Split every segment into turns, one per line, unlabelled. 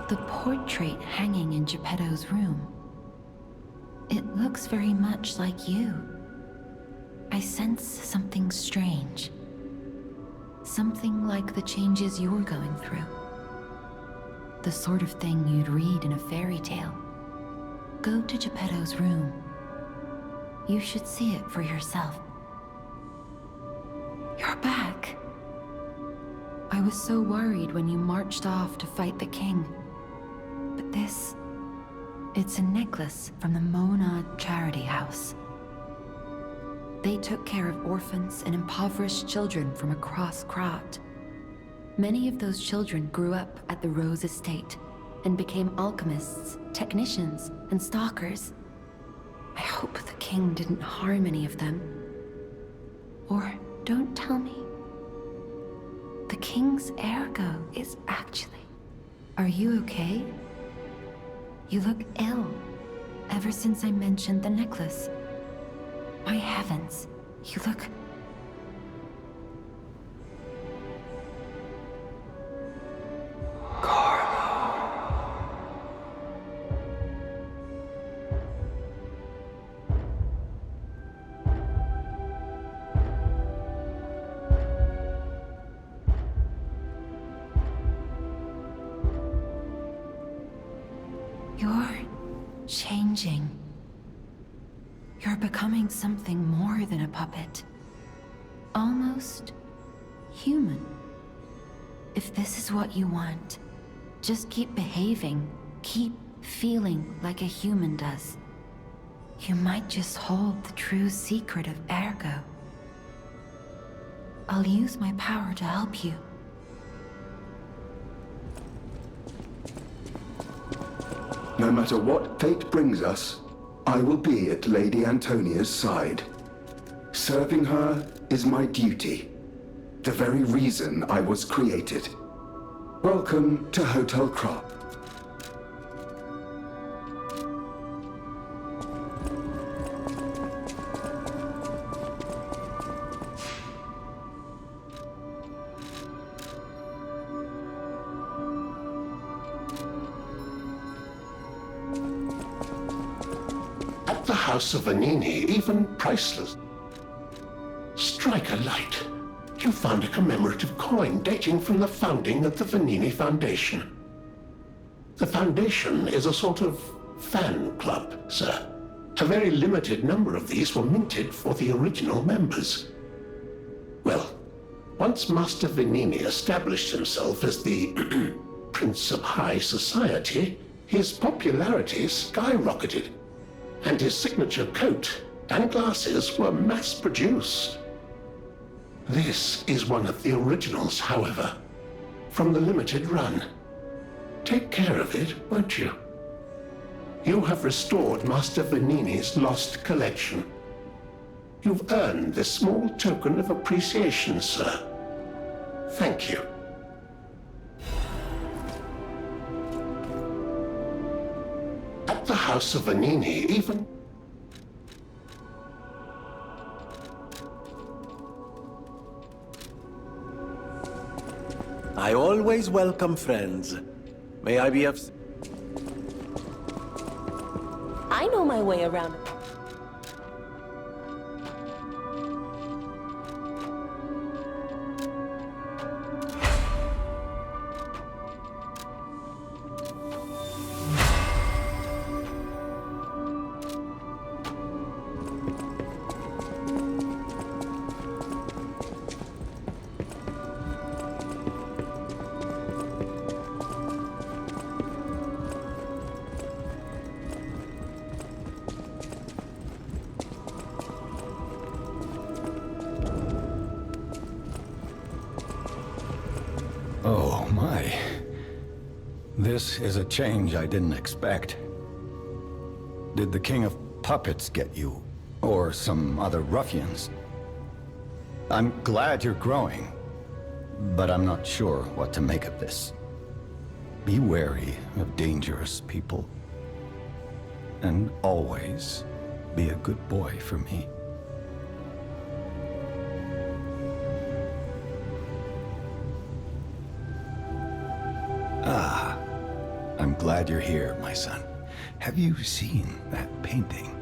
The portrait hanging in Geppetto's room. It looks very much like you. I sense something strange. Something like the changes you're going through. The sort of thing you'd read in a fairy tale. Go to Geppetto's room. You should see it for yourself. You're back. I was so worried when you marched off to fight the king. But this... it's a necklace from the Mona Charity House. They took care of orphans and impoverished children from across Krat. Many of those children grew up at the Rose Estate and became alchemists, technicians, and stalkers. I hope the king didn't harm any of them. Or don't tell me. The king's ergo is actually... Are you okay? You look ill, ever since I mentioned the necklace. My heavens, you look... You're changing. You're becoming something more than a puppet. Almost human. If this is what you want, just keep behaving, keep feeling like a human does. You might just hold the true secret of ergo. I'll use my power to help you.
No matter what fate brings us, I will be at Lady Antonia's side. Serving her is my duty, the very reason I was created. Welcome to Hotel Crop.
The House of Vanini, even priceless. Strike a light. You found a commemorative coin dating from the founding of the Vanini Foundation. The Foundation is a sort of fan club, sir. A very limited number of these were minted for the original members. Well, once Master Vanini established himself as the Prince of High Society, his popularity skyrocketed. And his signature coat and glasses were mass-produced. This is one of the originals, however, from the limited run. Take care of it, won't you? You have restored Master Vanini's lost collection. You've earned this small token of appreciation, sir. Thank you. At the House of Vanini, even...
I always welcome friends. May I be of...
I know my way around.
Oh, my. This is a change I didn't expect. Did the King of Puppets get you? Or some other ruffians? I'm glad you're growing, but I'm not sure what to make of this. Be wary of dangerous people. And always be a good boy for me. I'm glad you're here, my son. Have you seen that painting?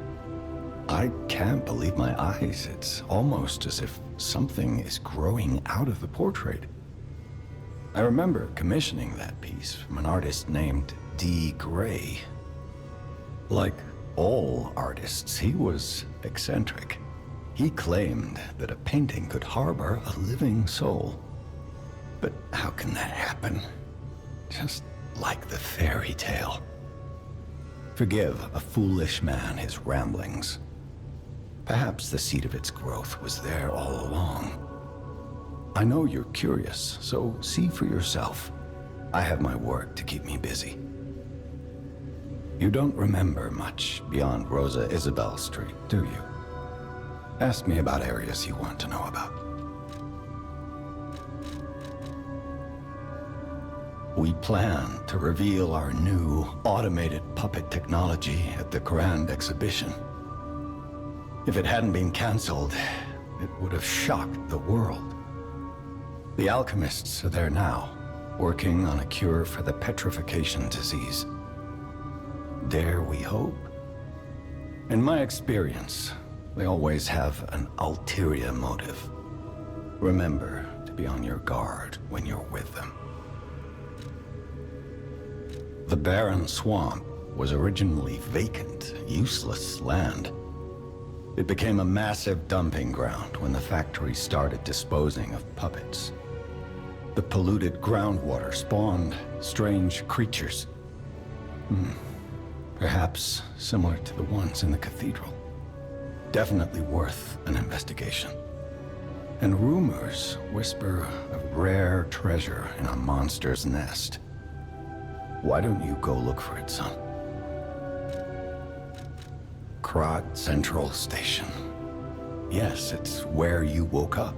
I can't believe my eyes. It's almost as if something is growing out of the portrait. I remember commissioning that piece from an artist named D. Gray. Like all artists, he was eccentric. He claimed that a painting could harbor a living soul. But how can that happen? Just like the fairy tale. Forgive a foolish man his ramblings. Perhaps the seed of its growth was there all along. I know you're curious, so see for yourself. I have my work to keep me busy. You don't remember much beyond Rosa Isabel Street, do you? Ask me about areas you want to know about. We plan to reveal our new automated puppet technology at the Grand Exhibition. If it hadn't been cancelled, it would have shocked the world. The alchemists are there now, working on a cure for the petrification disease. Dare we hope? In my experience, they always have an ulterior motive. Remember to be on your guard when you're with them. The barren swamp was originally vacant, useless land. It became a massive dumping ground when the factory started disposing of puppets. The polluted groundwater spawned strange creatures. Perhaps similar to the ones in the cathedral. Definitely worth an investigation. And rumors whisper of rare treasure in a monster's nest. Why don't you go look for it, son? Krat Central Station. Yes, it's where you woke up.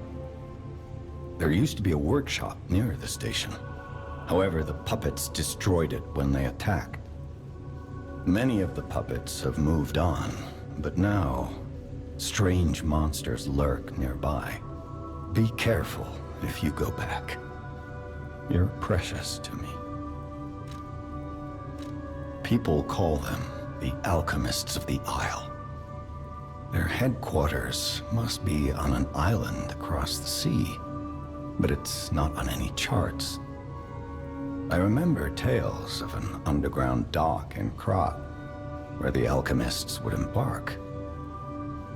There used to be a workshop near the station. However, the puppets destroyed it when they attacked. Many of the puppets have moved on, but now, strange monsters lurk nearby. Be careful if you go back. You're precious to me. People call them the Alchemists of the Isle. Their headquarters must be on an island across the sea, but it's not on any charts. I remember tales of an underground dock in Krat, where the alchemists would embark.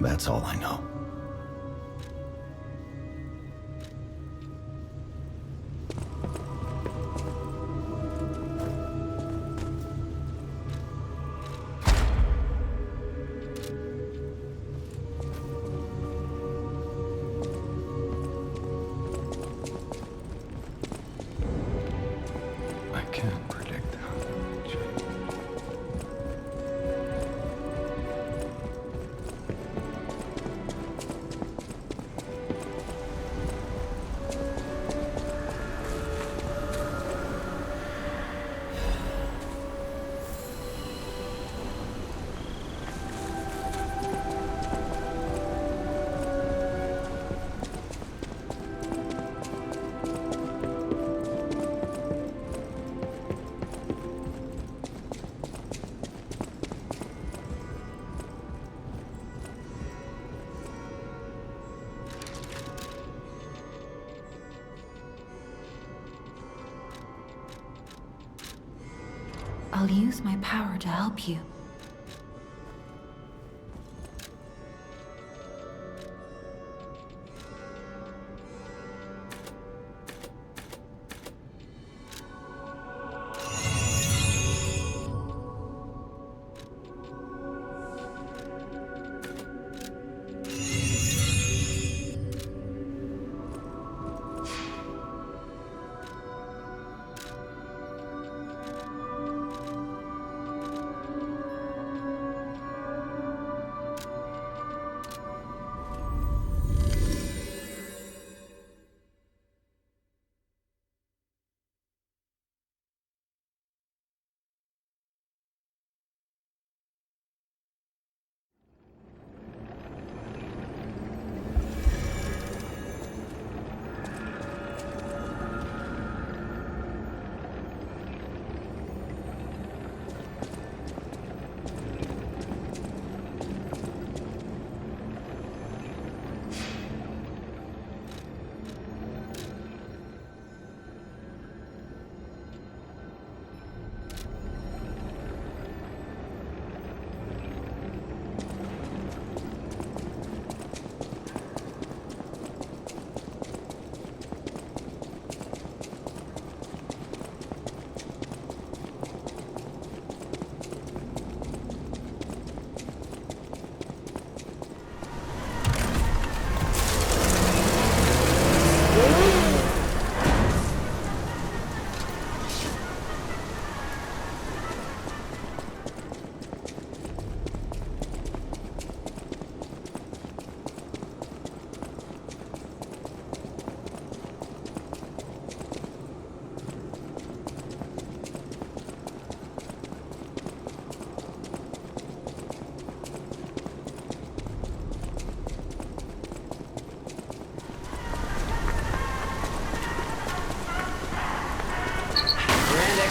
That's all I know. I can't predict how it will change.
I'll use my power to help you.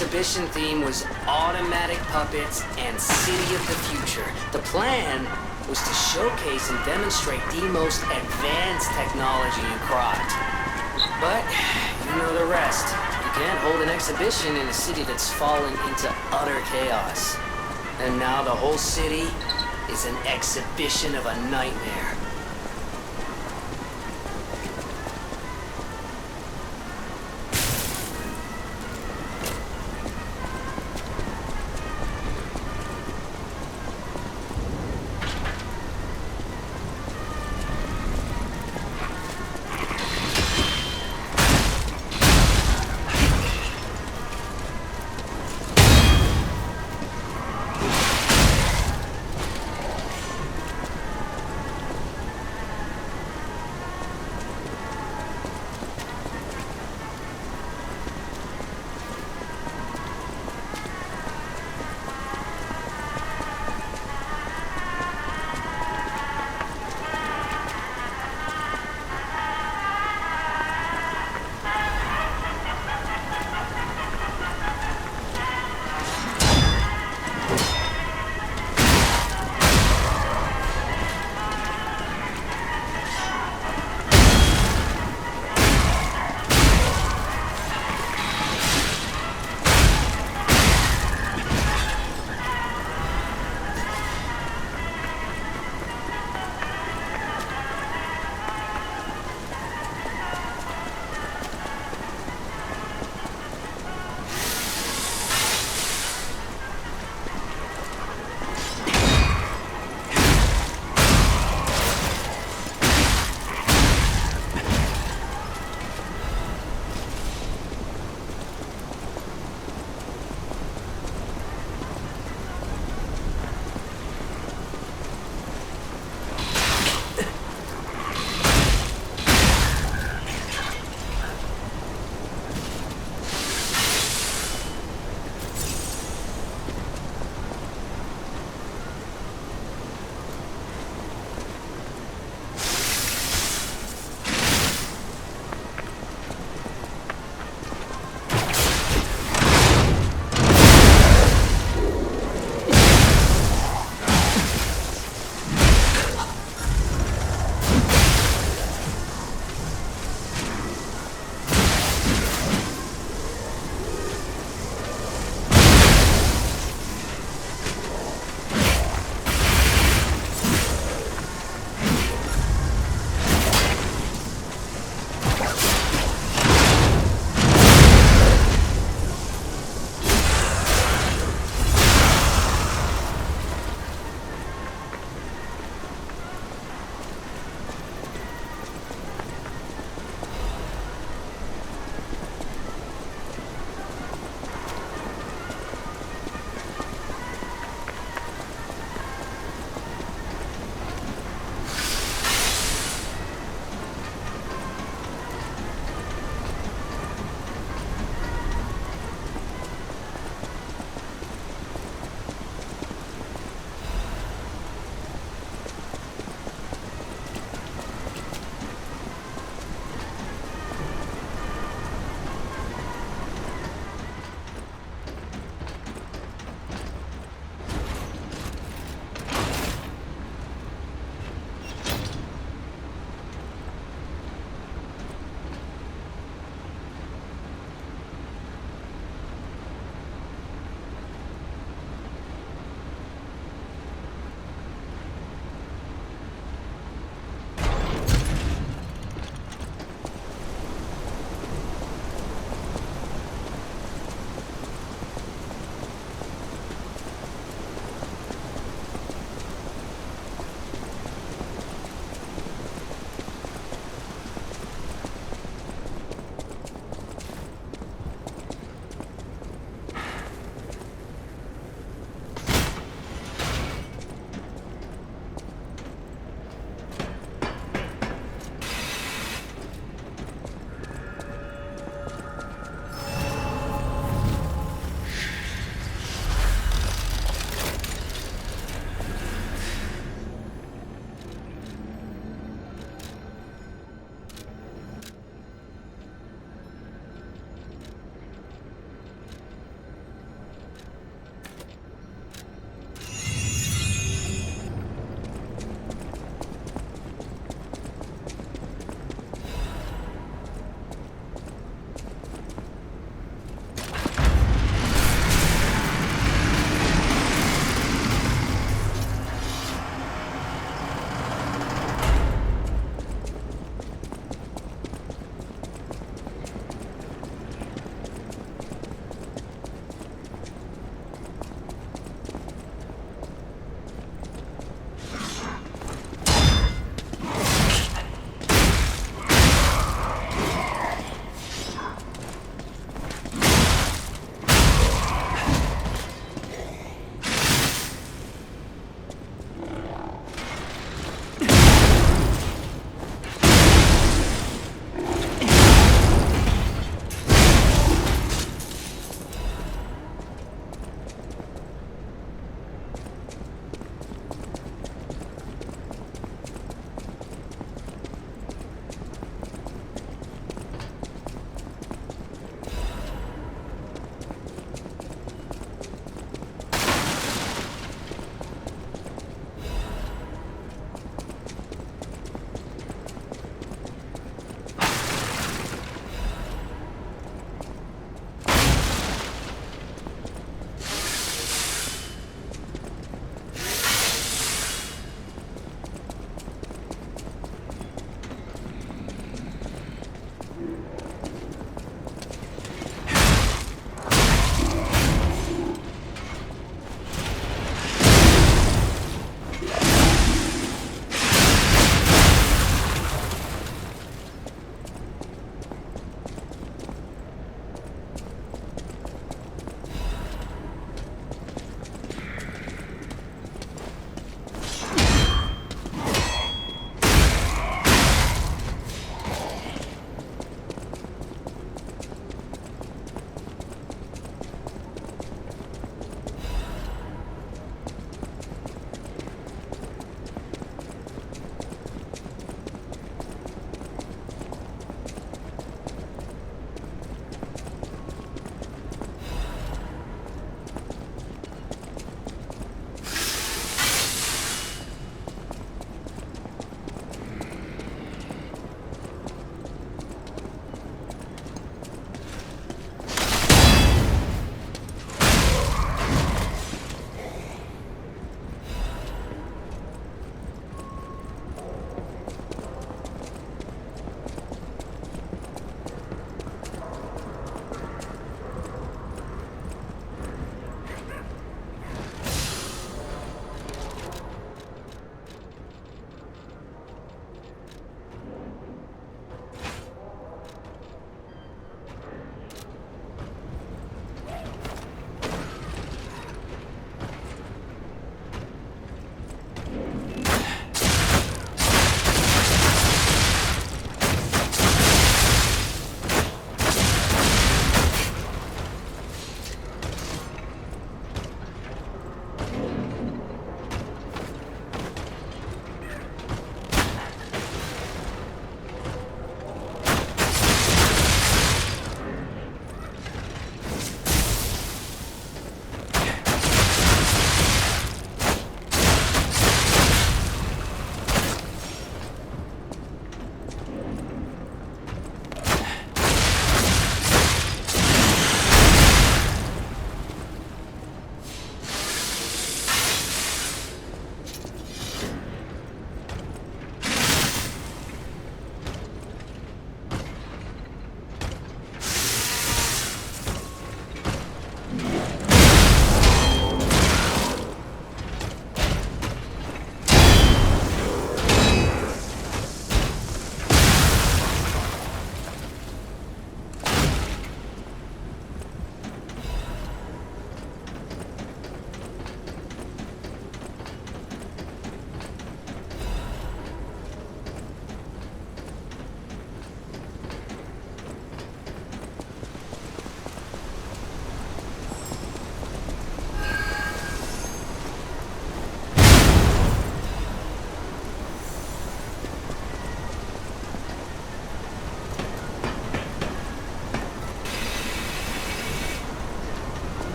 exhibition theme was automatic puppets and City of the Future. The plan was to showcase and demonstrate the most advanced technology in Krot. But you know the rest. You can't hold an exhibition in a city that's fallen into utter chaos. And now the whole city is an exhibition of a nightmare.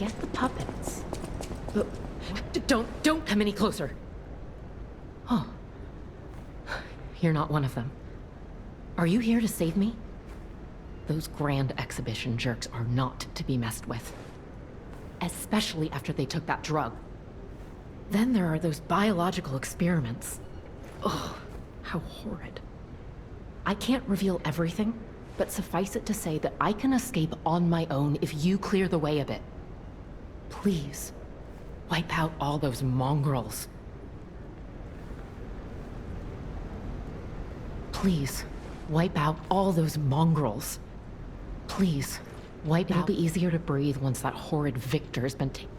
get the puppets. But don't come any closer. Oh. You're not one of them. Are you here to save me? Those grand exhibition jerks are not to be messed with. Especially after they took that drug. Then there are those biological experiments. Ugh, how horrid. I can't reveal everything, but suffice it to say that I can escape on my own if you clear the way a bit. Please, wipe out all those mongrels. Please, wipe out all those mongrels. Please, wipe out. It'll be easier to breathe once that horrid Victor's been taken.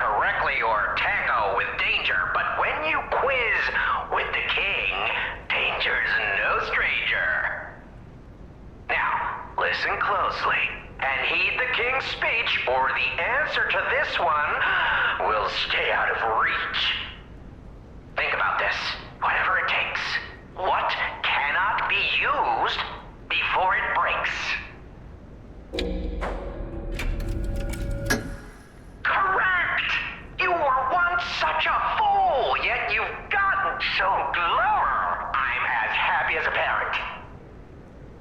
correctly or tango with danger, but when you quiz with the king, danger's no stranger. Now, listen closely and heed the king's speech, or the answer to this one will stay out of reach. Think about this, whatever it takes. What cannot be used before it breaks? Correct! You were once such a fool, yet you've gotten so clever. I'm as happy as a parent.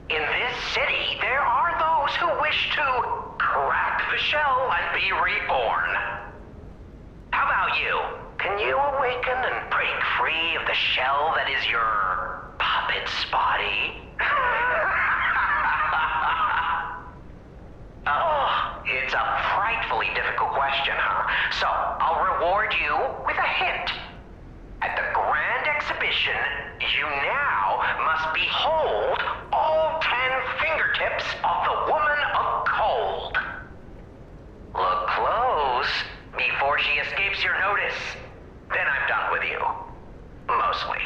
In this city, there are those who wish to crack the shell and be reborn. How about you? Can you awaken and break free of the shell that is your puppet's body? Oh, it's a frightfully difficult question, huh? So, I'll reward you with a hint. At the grand exhibition, you now must behold all 10 fingertips of the woman of cold. Look close before she escapes your notice. Then I'm done with you. Mostly.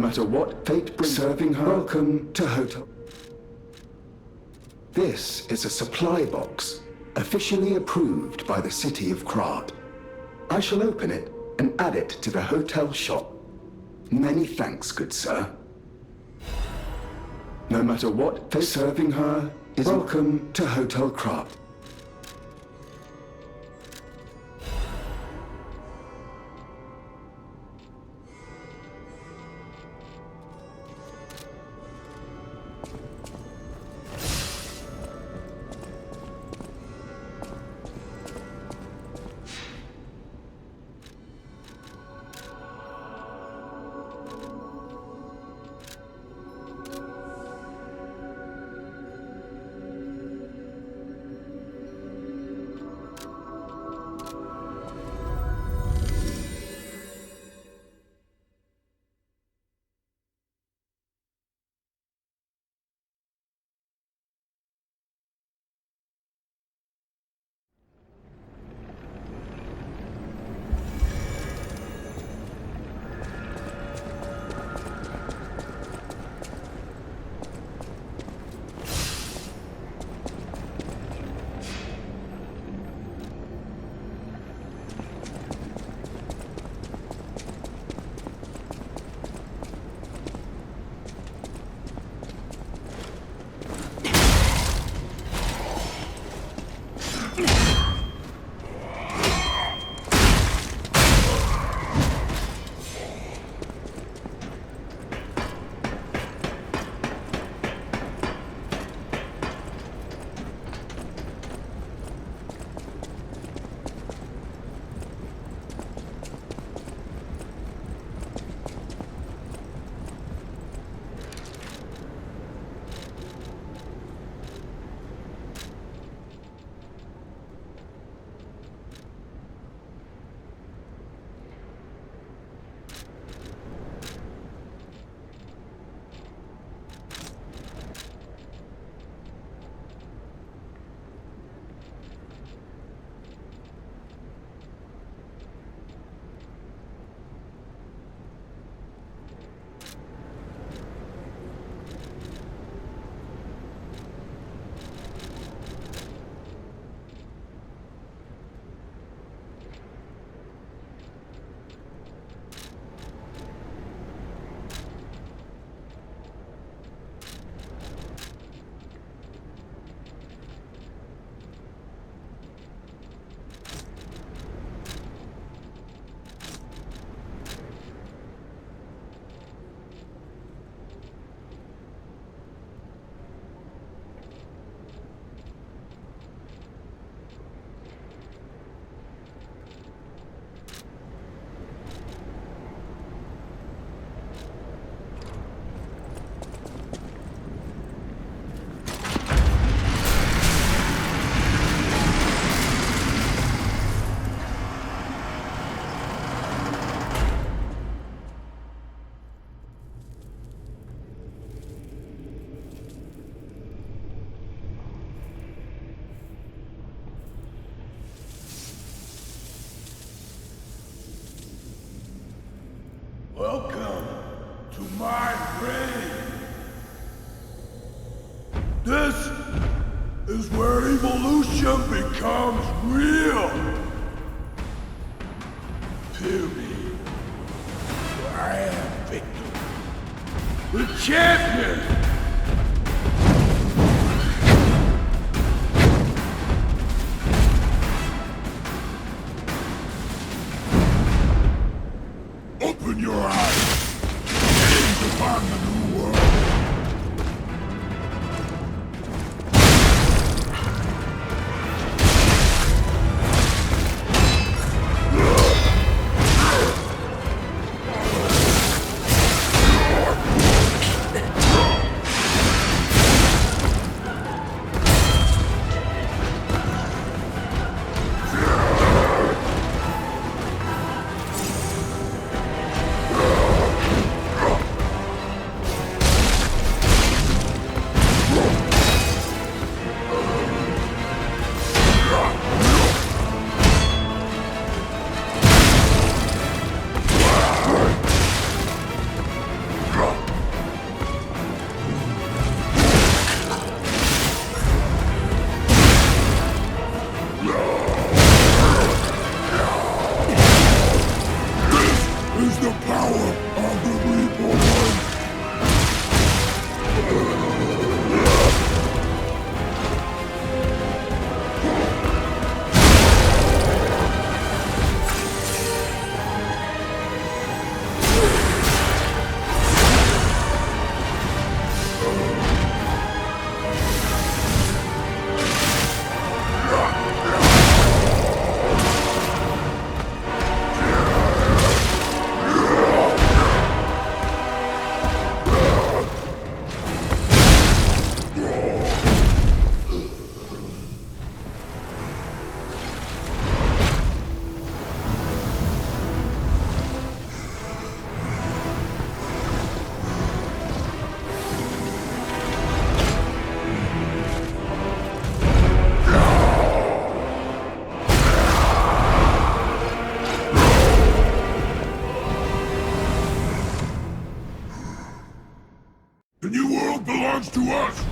matter what fate brings, serving her. Welcome to Hotel. This is a supply box, officially approved by the city of Krat. I shall open it and add it to the hotel shop. Many thanks, good sir. No matter what fate, serving her is welcome to Hotel Krat.
Welcome to my grave. This is where evolution becomes real. Feel me, for I am Victor, the champion. Open your eyes. Aim to find the new world. The new world belongs to us!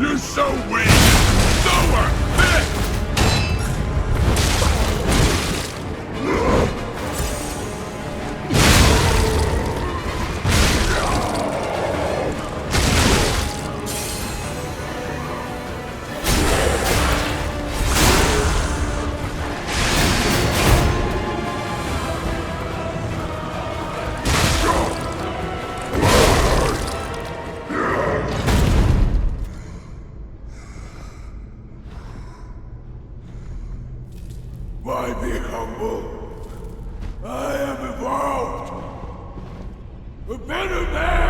You're so weak! So unfit! Why be humble? I am evolved! A better man!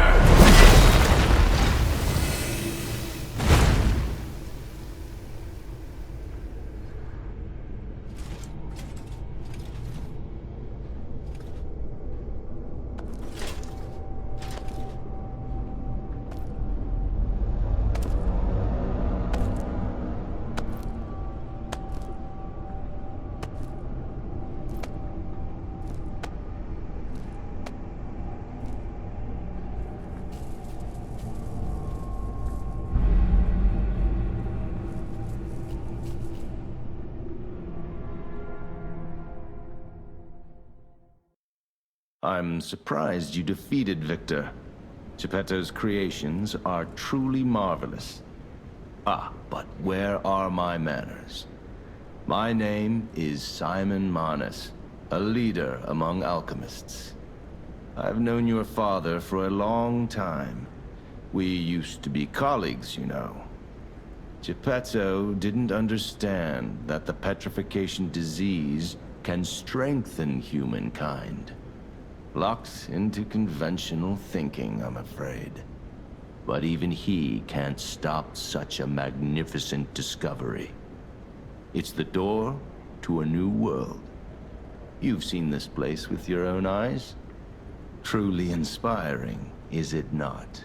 I'm surprised you defeated Victor. Geppetto's creations are truly marvelous. Ah, but where are my manners? My name is Simon Manus, a leader among alchemists. I've known your father for a long time. We used to be colleagues, you know. Geppetto didn't understand that the petrification disease can strengthen humankind. Locked into conventional thinking, I'm afraid. But even he can't stop such a magnificent discovery. It's the door to a new world. You've seen this place with your own eyes. Truly inspiring, is it not?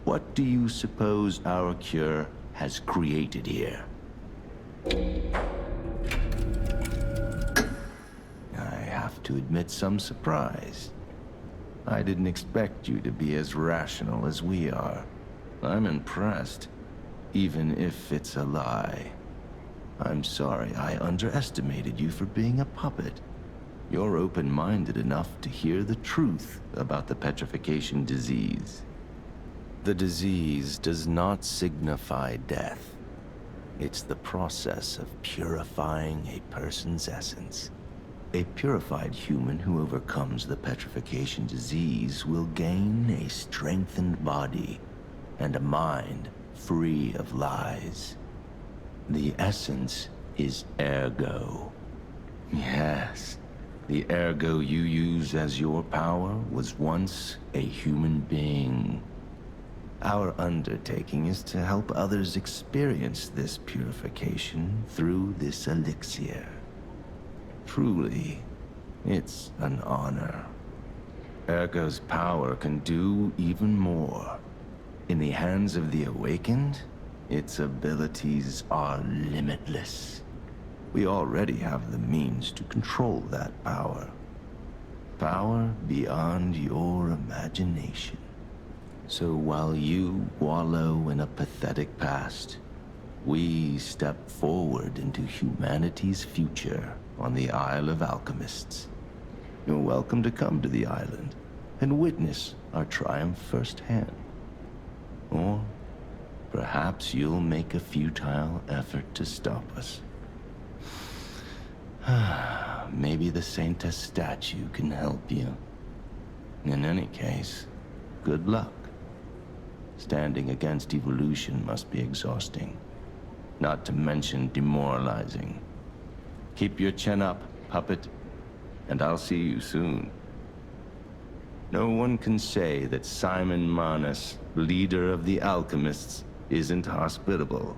What do you suppose our cure has created here? To admit some surprise. I didn't expect you to be as rational as we are. I'm impressed, even if it's a lie. I'm sorry I underestimated you for being a puppet. You're open-minded enough to hear the truth about the petrification disease. The disease does not signify death. It's the process of purifying a person's essence. A purified human who overcomes the petrification disease will gain a strengthened body and a mind free of lies. The essence is ergo. Yes, the ergo you use as your power was once a human being. Our undertaking is to help others experience this purification through this elixir. Truly, it's an honor. Ergo's power can do even more. In the hands of the awakened, its abilities are limitless. We already have the means to control that power. Power beyond your imagination. So while you wallow in a pathetic past, we step forward into humanity's future on the Isle of Alchemists. You're welcome to come to the island and witness our triumph firsthand. Or perhaps you'll make a futile effort to stop us. Maybe the Saintess statue can help you. In any case, good luck. Standing against evolution must be exhausting, not to mention demoralizing. Keep your chin up, puppet, and I'll see you soon. No one can say that Simon Manus, leader of the alchemists, isn't hospitable.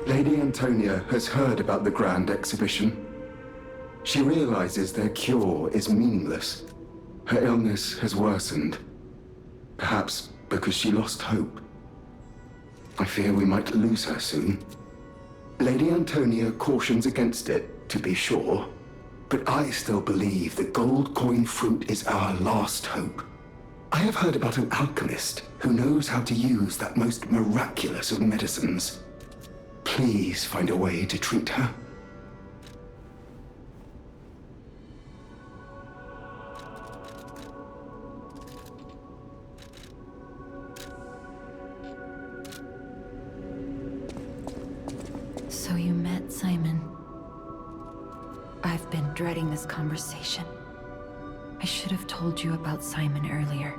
Lady Antonia has heard about the Grand Exhibition. She realizes their cure is meaningless. Her illness has worsened. Perhaps because she lost hope. I fear we might lose her soon. Lady Antonia cautions against it, to be sure. But I still believe the gold coin fruit is our last hope. I have heard about an alchemist who knows how to use that most miraculous of medicines. Please find a way to treat her.
So you met Simon. I've been dreading this conversation. I should have told you about Simon earlier.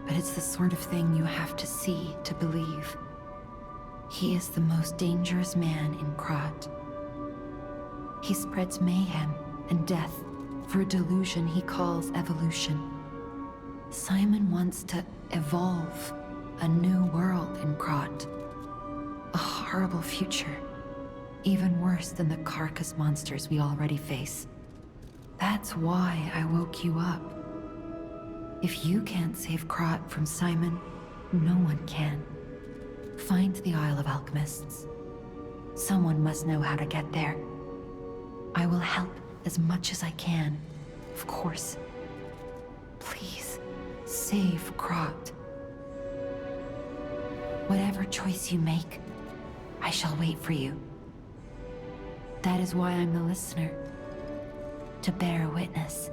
But it's the sort of thing you have to see to believe. He is the most dangerous man in Krat. He spreads mayhem and death for a delusion he calls evolution. Simon wants to evolve a new world in Krat. A horrible future, even worse than the carcass monsters we already face. That's why I woke you up. If you can't save Krat from Simon, no one can. Find the Isle of Alchemists. Someone must know how to get there. I will help as much as I can, of course. Please, save Krat. Whatever choice you make, I shall wait for you. That is why I'm the listener, to bear witness.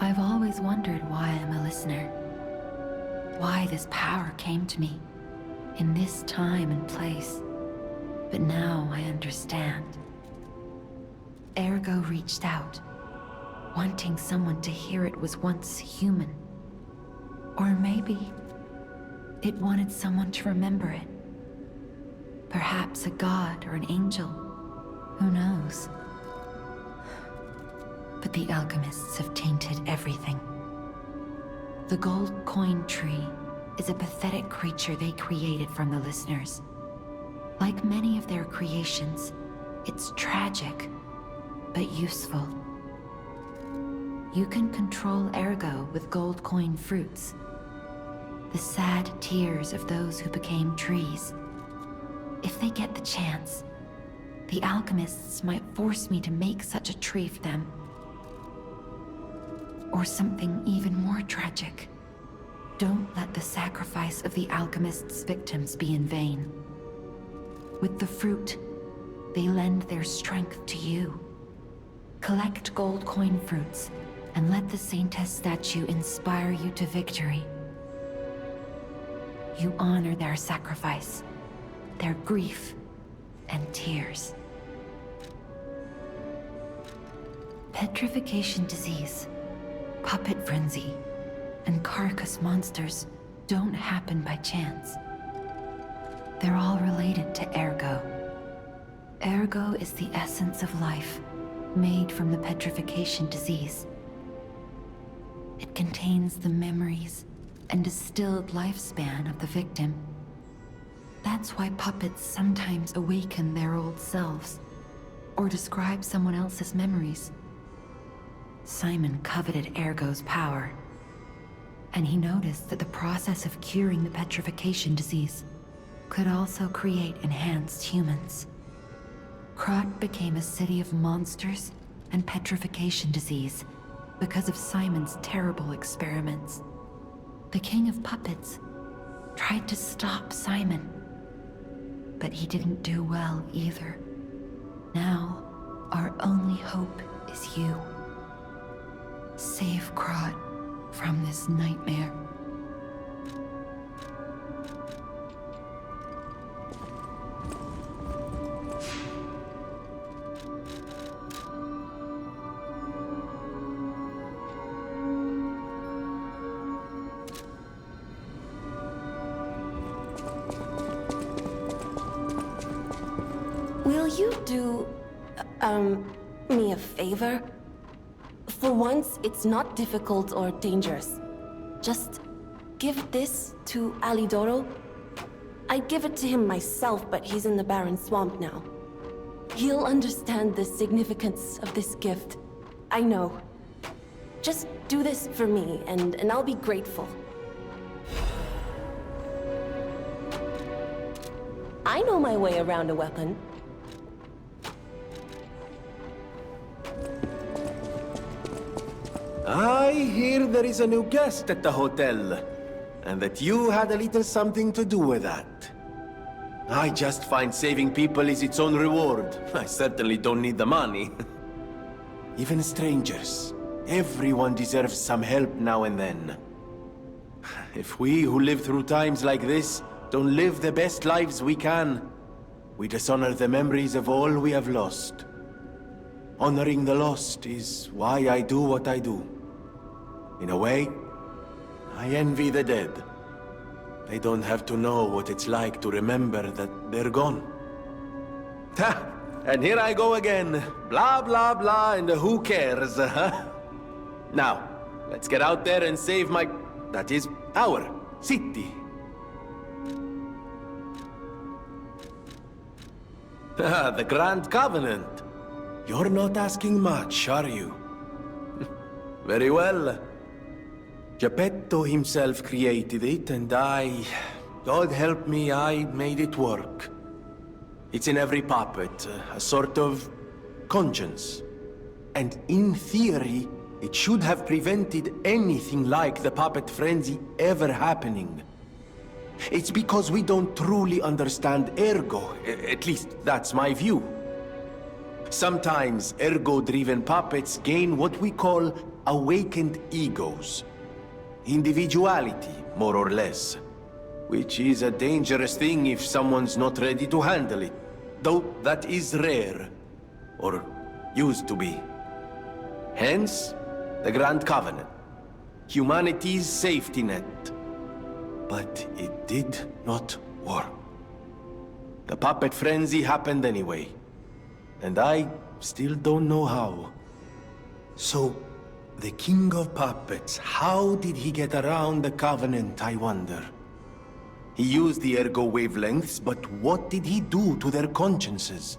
I've always wondered why I'm a listener. Why this power came to me, in this time and place. But now I understand. Ergo reached out, wanting someone to hear it was once human. Or maybe it wanted someone to remember it. Perhaps a god or an angel. Who knows? But the alchemists have tainted everything. The gold coin tree is a pathetic creature they created from the listeners. Like many of their creations, it's tragic, but useful. You can control Ergo with gold coin fruits. The sad tears of those who became trees. If they get the chance, the alchemists might force me to make such a tree for them. Or something even more tragic. magic. Don't let the sacrifice of the alchemist's victims be in vain. With the fruit, they lend their strength to you. Collect gold coin fruits and let the Saintess statue inspire you to victory. You honor their sacrifice, their grief, and tears. Petrification disease, puppet frenzy, and carcass monsters don't happen by chance. They're all related to Ergo. Ergo is the essence of life, made from the petrification disease. It contains the memories and distilled lifespan of the victim. That's why puppets sometimes awaken their old selves, or describe someone else's memories. Simon coveted Ergo's power, and he noticed that the process of curing the petrification disease could also create enhanced humans. Krat became a city of monsters and petrification disease because of Simon's terrible experiments. The King of Puppets tried to stop Simon, but he didn't do well either. Now, our only hope is you. Save Krat from this nightmare.
Will you do, me a favor? For once, it's not difficult or dangerous. Just give this to Alidoro. I'd give it to him myself, but he's in the Barren Swamp now. He'll understand the significance of this gift. I know. Just do this for me, and I'll be grateful. I know my way around a weapon.
I hear there is a new guest at the hotel, and that you had a little something to do with that. I just find saving people is its own reward. I certainly don't need the money. Even strangers. Everyone deserves some help now and then. If we who live through times like this don't live the best lives we can, we dishonor the memories of all we have lost. Honoring the lost is why I do what I do. In a way, I envy the dead. They don't have to know what it's like to remember that they're gone. Ha! And here I go again. Blah, blah, blah, and who cares, huh? Now, let's get out there and save my... that is, our city. The Grand Covenant. You're not asking much, are you? Very well. Geppetto himself created it, and God help me, I made it work. It's in every puppet, a sort of conscience. And in theory, it should have prevented anything like the puppet frenzy ever happening. It's because we don't truly understand Ergo, at least that's my view. Sometimes Ergo-driven puppets gain what we call awakened egos. Individuality, more or less. Which is a dangerous thing if someone's not ready to handle it. Though that is rare. Or used to be. Hence, the Grand Covenant. Humanity's safety net. But it did not work. The puppet frenzy happened anyway. And I still don't know how. So, the King of Puppets, how did he get around the Covenant, I wonder? He used the Ergo wavelengths, but what did he do to their consciences?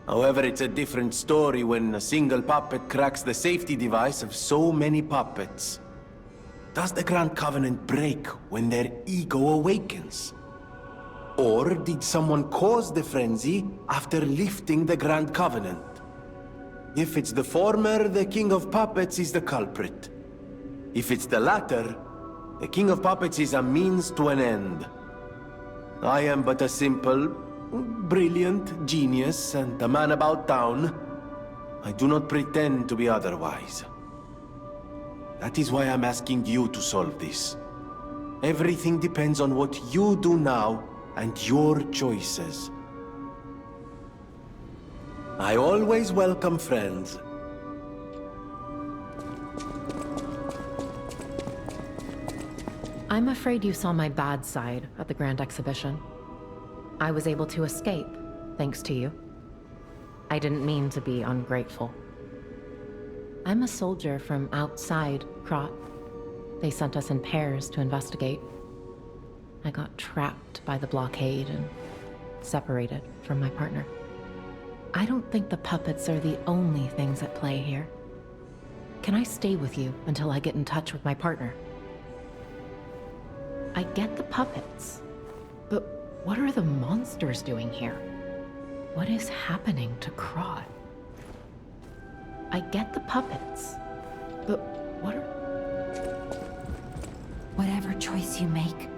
However, it's a different story when a single puppet cracks the safety device of so many puppets. Does the Grand Covenant break when their ego awakens? Or did someone cause the frenzy after lifting the Grand Covenant? If it's the former, the King of Puppets is the culprit. If it's the latter, the King of Puppets is a means to an end. I am but a simple, brilliant genius and a man about town. I do not pretend to be otherwise. That is why I'm asking you to solve this. Everything depends on what you do now and your choices. I always welcome friends.
I'm afraid you saw my bad side at the Grand Exhibition. I was able to escape, thanks to you. I didn't mean to be ungrateful. I'm a soldier from outside Krat. They sent us in pairs to investigate. I got trapped by the blockade and separated from my partner. I don't think the puppets are the only things at play here. Can I stay with you until I get in touch with my partner? I get the puppets, but what are the monsters doing here? What is happening to Krat? I get the puppets, but what are...
Whatever choice you make,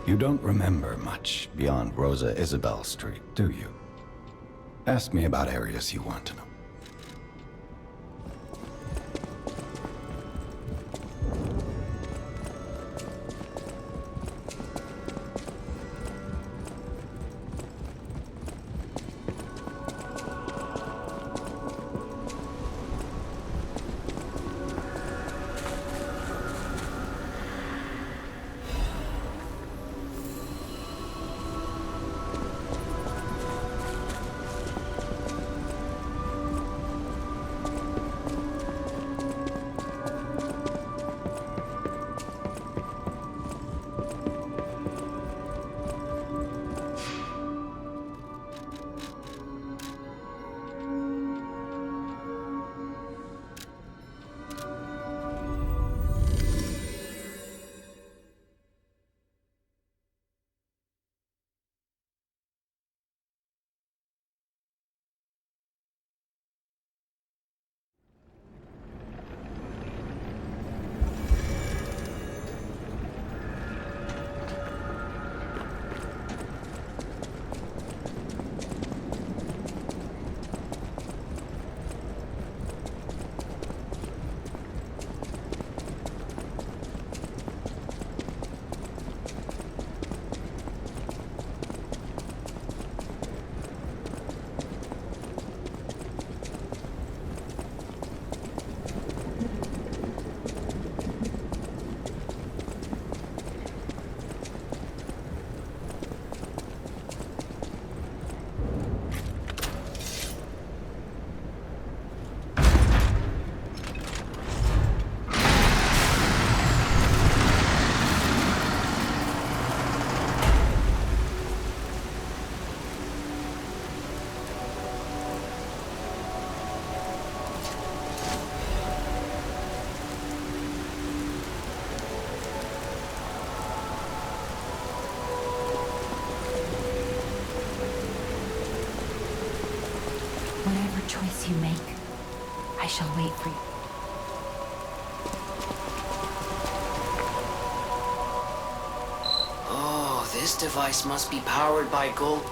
You don't remember much beyond Rosa Isabel Street, do you? Ask me about areas you want to know.
I shall wait for you.
Oh, this device must be powered by gold.